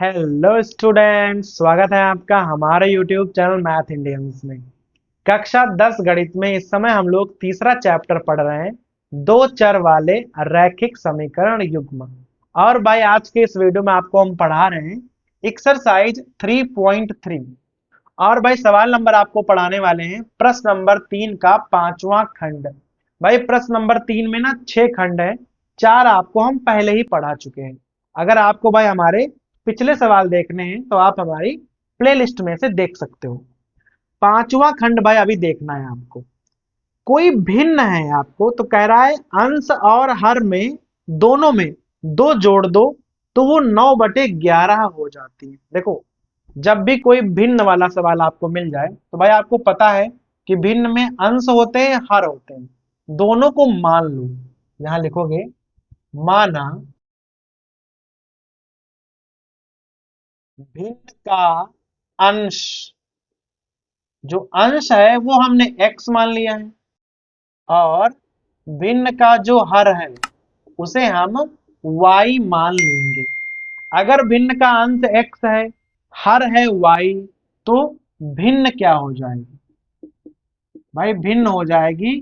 Hello student, स्वागत है आपका हमारे यूट्यूब चैनल मैथ इंडियंस में। कक्षा 10 गणित में इस समय हम लोग तीसरा चैप्टर पढ़ रहे हैं, दो चर वाले रैखिक समीकरण युग्म। और भाई आज के इस वीडियो में आपको हम पढ़ा रहे हैं एक्सरसाइज 3.3। और भाई सवाल नंबर आपको पढ़ाने वाले हैं प्रश्न नंबर 3 का पांचवा खंड। भाई प्रश्न नंबर 3 में ना 6 खंड है, 4 आपको हम पहले ही पढ़ा चुके हैं। अगर आपको भाई हमारे पिछले सवाल देखने हैं तो आप हमारी प्लेलिस्ट में से देख सकते हो। पांचवा खंड भाई अभी देखना है आपको। कोई भिन्न है आपको तो कह रहा है अंश और हर में दोनों में दो जोड़ दो तो वो 9/11 हो जाती है। देखो, जब भी कोई भिन्न वाला सवाल आपको मिल जाए तो भाई आपको पता है कि भिन्न में अंश होते हैं, हर होते हैं। दोनों को मान लो, यहां लिखोगे माना भिन्न का अंश, जो अंश है वो हमने x मान लिया है, और भिन्न का जो हर है उसे हम y मान लेंगे। अगर भिन्न का अंश x है, हर है y, तो भिन्न क्या हो जाएगी भाई? भिन्न हो जाएगी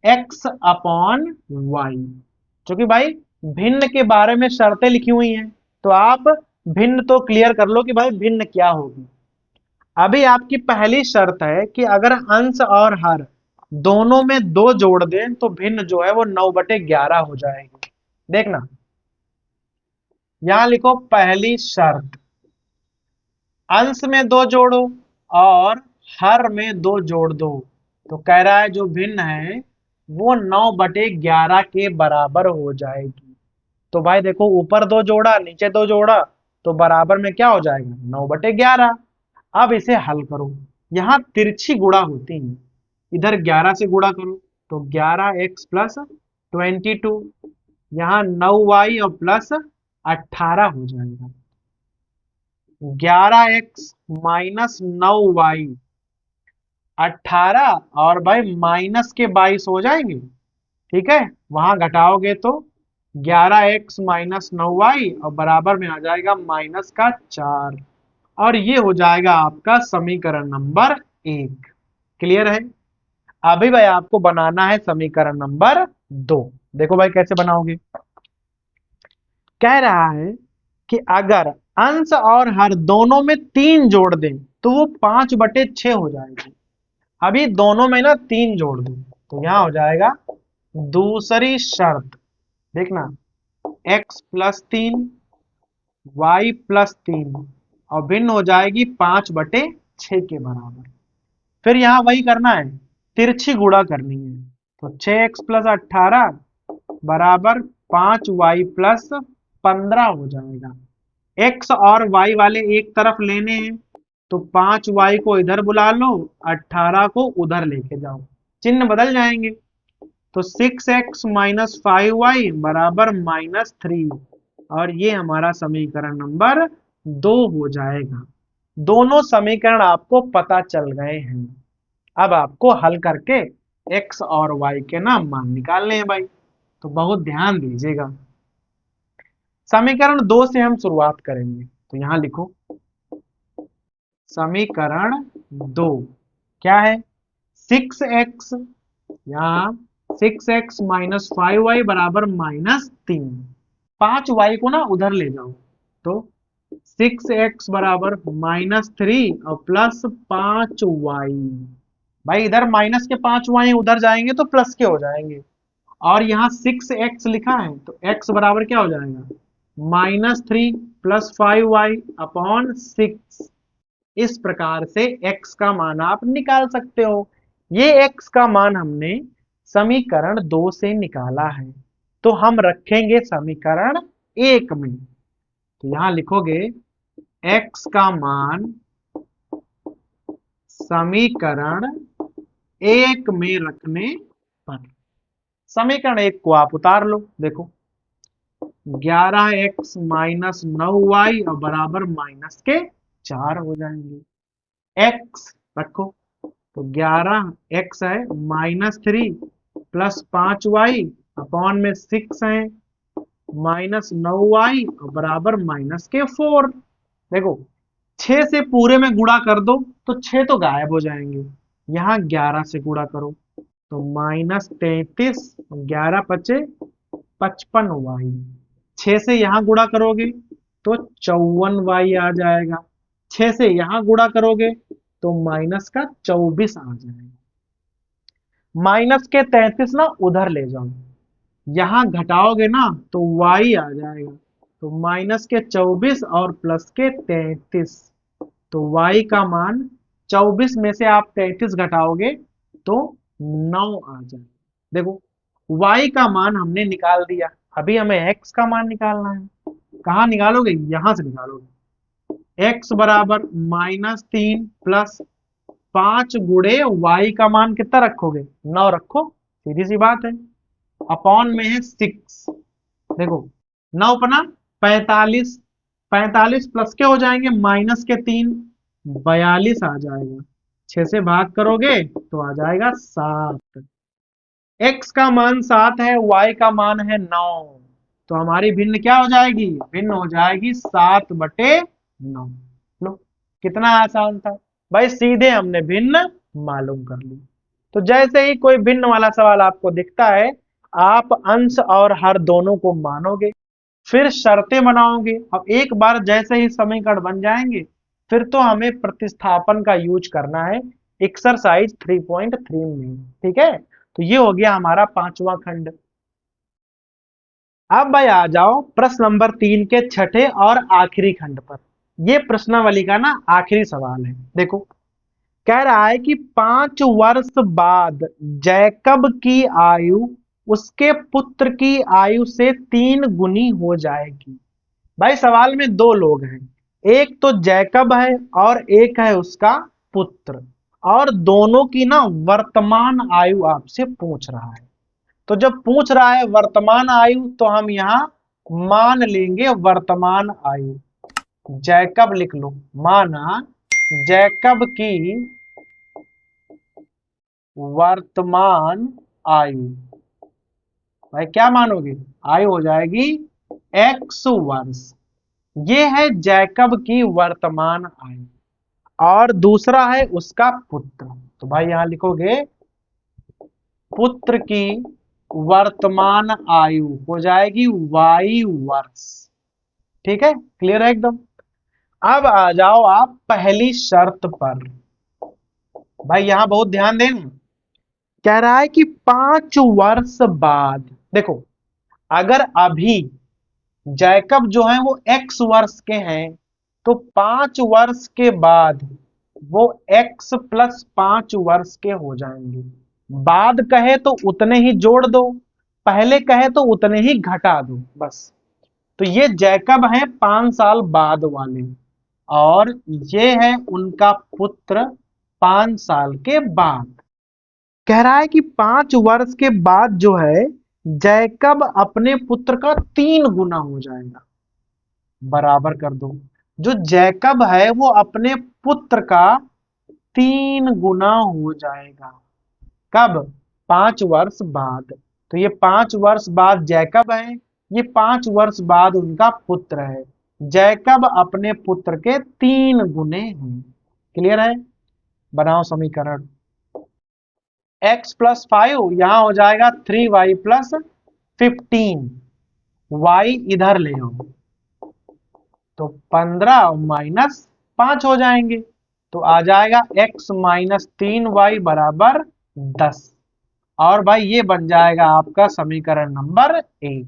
x अपॉन y। क्योंकि भाई भिन्न के बारे में शर्तें लिखी हुई हैं, तो आप भिन्न तो क्लियर कर लो कि भाई भिन्न क्या होगी। अभी आपकी पहली शर्त है कि अगर अंश और हर दोनों में दो जोड़ दें तो भिन्न जो है वो 9/11 हो जाएगी। देखना, यहां लिखो पहली शर्त, अंश में दो जोड़ो और हर में दो जोड़ दो। तो कह रहा है जो भिन्न है वो 9/11 के बराबर हो जाएगी। तो भाई देखो, ऊपर दो जोड़ा नीचे दो जोड़ा तो बराबर में क्या हो जाएगा? 9/11। अब इसे हल करो, यहाँ तिरछी गुणा होती है, इधर 11 से गुणा करो तो 11x प्लस 22, यहाँ 9y और प्लस 18 हो जाएगा। 11x माइनस 9y 18, और भाई माइनस के 22 हो जाएंगे। ठीक है, वहां घटाओगे तो 11x माइनस 9y और बराबर में आ जाएगा -4, और ये हो जाएगा आपका समीकरण नंबर 1। क्लियर है? अभी भाई आपको बनाना है समीकरण नंबर 2। देखो भाई कैसे बनाओगे। कह रहा है कि अगर अंश और हर दोनों में 3 जोड़ दें तो वो 5/6 हो जाएगी। अभी दोनों में ना 3 जोड़ दो तो यहां हो जाएगा दूसरी शर्त। देखना, x प्लस 3 y प्लस 3 और भिन्न हो जाएगी 5/6 के बराबर। फिर यहां वही करना है, तिरछी गुणा करनी है। तो 6x प्लस 18 बराबर 5y प्लस 15 हो जाएगा। x और y वाले एक तरफ लेने हैं तो 5y को इधर बुला लो, 18 को उधर लेके जाओ, चिन्ह बदल जाएंगे। तो 6x माइनस 5y बराबर -3, और ये हमारा समीकरण नंबर 2 हो जाएगा। दोनों समीकरण आपको पता चल गए हैं। अब आपको हल करके x और y के ना मान निकालने हैं भाई, तो बहुत ध्यान दीजिएगा। समीकरण 2 से हम शुरुआत करेंगे, तो यहां लिखो समीकरण 2 क्या है? 6x, यहाँ 6x माइनस 5y बराबर -3। 5y को ना उधर ले जाओ तो 6x बराबर -3 और प्लस 5y। भाई इधर माइनस के 5y उधर जाएंगे तो प्लस के हो जाएंगे, और यहाँ 6x लिखा है तो x बराबर क्या हो जाएगा? -3 प्लस 5y अपॉन 6। इस प्रकार से x का मान आप निकाल सकते हो। ये x का मान हमने समीकरण 2 से निकाला है, तो हम रखेंगे समीकरण 1 में। तो यहां लिखोगे x का मान समीकरण 1 में रखने पर। समीकरण 1 को आप उतार लो। देखो 11x माइनस 9y और बराबर -4 हो जाएंगे। x रखो तो 11x है -3 प्लस 5y अपॉन में 6 है माइनस 9y और बराबर -4। देखो 6 से पूरे में गुणा कर दो तो 6 तो गायब हो जाएंगे, यहाँ 11 से गुणा करो तो -33, 11 पचे 55y। 6 से यहाँ गुणा करोगे तो 54y आ जाएगा, 6 से यहाँ गुणा करोगे तो माइनस का 24 आ जाएगा। माइनस के 33 ना उधर ले जाओ, यहां घटाओगे ना तो y आ जाएगा, तो माइनस के 24 और प्लस के 33, तो y का मान 24 में से आप 33 घटाओगे तो 9 आ जाएगा। देखो y का मान हमने निकाल दिया, अभी हमें x का मान निकालना है। कहाँ निकालोगे, यहां से निकालोगे। x बराबर -3 प्लस 5 गुणे y का मान कितना रखोगे, 9 रखो, सीधी सी बात है। अपॉन में है 6, देखो 9 पना 45, 45 प्लस के हो जाएंगे माइनस के 3, 42 आ जाएगा। 6 से भाग करोगे तो आ जाएगा 7। x का मान 7 है, y का मान है 9, तो हमारी भिन्न क्या हो जाएगी, भिन्न हो जाएगी 7/9। लो कितना आसान था भाई, सीधे हमने भिन्न मालूम कर ली। तो जैसे ही कोई भिन्न वाला सवाल आपको दिखता है, आप अंश और हर दोनों को मानोगे, फिर शर्तें बनाओगे। अब एक बार जैसे ही समीकरण बन जाएंगे, फिर तो हमें प्रतिस्थापन का यूज करना है एक्सरसाइज 3.3 में, ठीक है। तो ये हो गया हमारा 5वां खंड। अब भाई आ जाओ प्रश्न नंबर 3 के छठे और आखिरी खंड पर। ये प्रश्नावली का ना आखिरी सवाल है। देखो कह रहा है कि 5 वर्ष बाद जैकब की आयु उसके पुत्र की आयु से 3 गुनी हो जाएगी। भाई सवाल में दो लोग हैं, एक तो जैकब है और एक है उसका पुत्र, और दोनों की ना वर्तमान आयु आपसे पूछ रहा है। तो जब पूछ रहा है वर्तमान आयु, तो हम यहाँ मान लेंगे वर्तमान आयु। जैकब लिख लो, माना जैकब की वर्तमान आयु, भाई क्या मानोगे, आयु हो जाएगी x वर्ष। ये है जैकब की वर्तमान आयु, और दूसरा है उसका पुत्र, तो भाई यहां लिखोगे पुत्र की वर्तमान आयु हो जाएगी y वर्ष। ठीक है, क्लियर है एकदम। अब आ जाओ आप पहली शर्त पर। भाई यहां बहुत ध्यान देना, कह रहा है कि 5 वर्ष बाद, देखो अगर अभी जैकब जो है वो x वर्ष के हैं, तो 5 वर्ष के बाद वो x + 5 वर्ष के हो जाएंगे। बाद कहे तो उतने ही जोड़ दो, पहले कहे तो उतने ही घटा दो, बस। तो ये जैकब है 5 साल बाद वाले, और ये है उनका पुत्र 5 साल के बाद। कह रहा है कि 5 वर्ष के बाद जो है जैकब अपने पुत्र का 3 गुना हो जाएगा। बराबर कर दो, जो जैकब है वो अपने पुत्र का 3 गुना हो जाएगा। कब, 5 वर्ष बाद। तो ये 5 वर्ष बाद जैकब है, ये 5 वर्ष बाद उनका पुत्र है। जैकब अपने पुत्र के 3 गुने हैं। क्लियर है, बनाओ समीकरण। x + 5 यहां हो जाएगा 3y + 15, y इधर ले आओ तो 15 - 5 हो जाएंगे, तो आ जाएगा x - 3y = 10। और भाई ये बन जाएगा आपका समीकरण नंबर 1।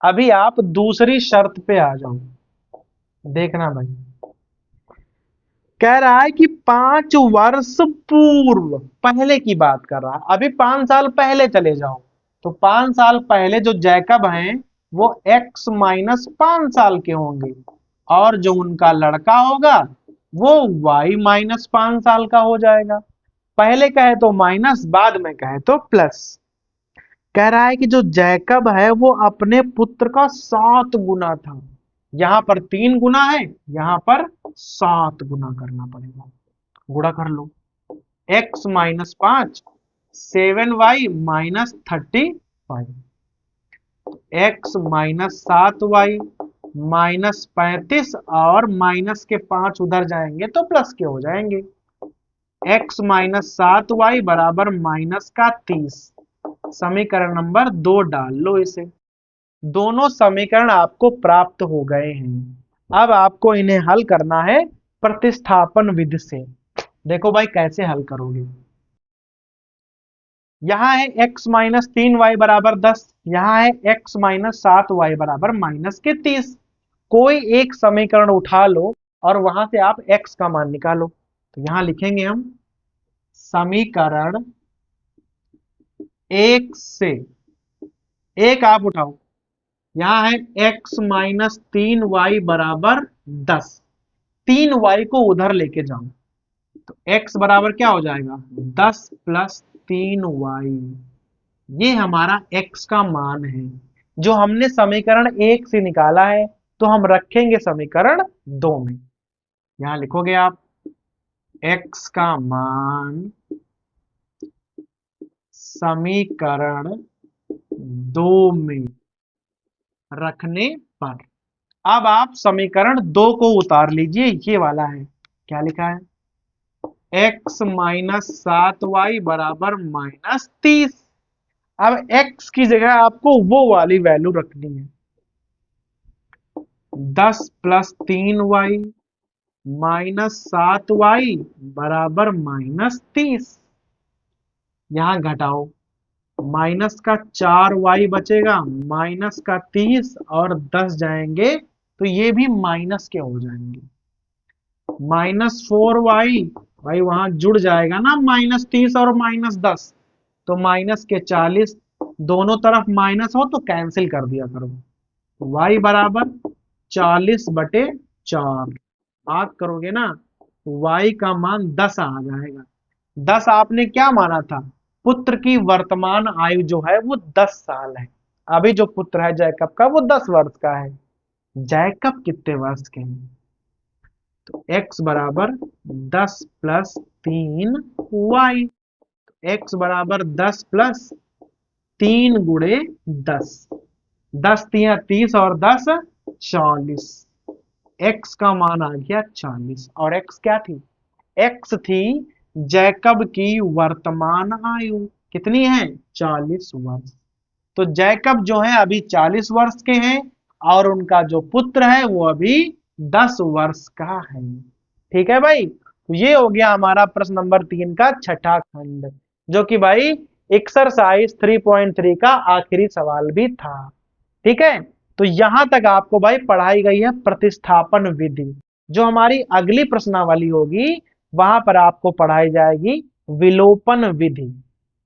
अभी आप दूसरी शर्त पे आ जाओ, देखना भाई। कह रहा है कि 5 वर्ष पूर्व, पहले की बात कर रहा है, अभी 5 साल पहले चले जाओ, तो 5 साल पहले जो जैकब हैं वो x - 5 साल के होंगे, और जो उनका लड़का होगा वो y - 5 साल का हो जाएगा। पहले कहे तो माइनस, बाद में कहे तो प्लस। कह रहा है कि जो जैकब है वो अपने पुत्र का 7 गुना था, यहां पर 3 गुना है, यहां पर 7 गुना करना पड़ेगा। गुणा कर लो, x - 5 7y - 35, x - 7y -35 और माइनस के 5 उधर जाएंगे तो प्लस के हो जाएंगे। x माइनस 7y बराबर माइनस का 30। समीकरण नंबर 2 डाल लो इसे। दोनों समीकरण आपको प्राप्त हो गए हैं। अब आपको इन्हें हल करना है प्रतिस्थापन विधि से। देखो भाई कैसे हल करोगे। यहाँ है x माइनस 3y बराबर 10, यहाँ है x माइनस 7y बराबर माइनस के 30। कोई एक समीकरण उठा लो और वहां से आप x का मान निकालो। तो यहाँ लिखेंगे हम समीकरण एक से एक आप उठाओ। यहाँ है x माइनस 3y बराबर 10। 3y को उधर लेके जाओ तो x बराबर क्या हो जाएगा 10 प्लस 3y। ये हमारा x का मान है जो हमने समीकरण 1 से निकाला है, तो हम रखेंगे समीकरण 2 में। यहां लिखोगे आप x का मान समीकरण 2 में रखने पर। अब आप समीकरण 2 को उतार लीजिए, ये वाला है। क्या लिखा है x माइनस 7y बराबर माइनस 30। अब x की जगह आपको वो वाली वैल्यू रखनी है 10 प्लस 3y माइनस 7y बराबर माइनस 30। यहां घटाओ, माइनस का 4y बचेगा, माइनस का 30 और 10 जाएंगे तो ये भी माइनस के हो जाएंगे। माइनस 4y भाई वहां जुड़ जाएगा ना माइनस 30 और माइनस 10, तो माइनस के 40। दोनों तरफ माइनस हो तो कैंसिल कर दिया करो। y बराबर 40/4 भाग करोगे ना y का मान 10 आ जाएगा। 10 आपने क्या माना था, पुत्र की वर्तमान आयु जो है वो 10 साल है। अभी जो पुत्र है जैकब का वो 10 वर्ष का है। जैकब कितने वर्ष के हैं, तो x बराबर 10 प्लस 3y। x बराबर 10 प्लस 3 गुणे 10। 10 तिया 30 और 10 40। x का मान आ गया 40 और x क्या थी, x थी जैकब की वर्तमान आयु। कितनी है 40 वर्ष। तो जैकब जो है अभी 40 वर्ष के हैं और उनका जो पुत्र है वो अभी 10 वर्ष का है। ठीक है भाई, तो ये हो गया हमारा प्रश्न नंबर 3 का छठा खंड, जो कि भाई एक्सरसाइज 3.3 का आखिरी सवाल भी था। ठीक है, तो यहां तक आपको भाई पढ़ाई गई है प्रतिस्थापन विधि। जो हमारी अगली प्रश्नावली होगी वहां पर आपको पढ़ाई जाएगी विलोपन विधि।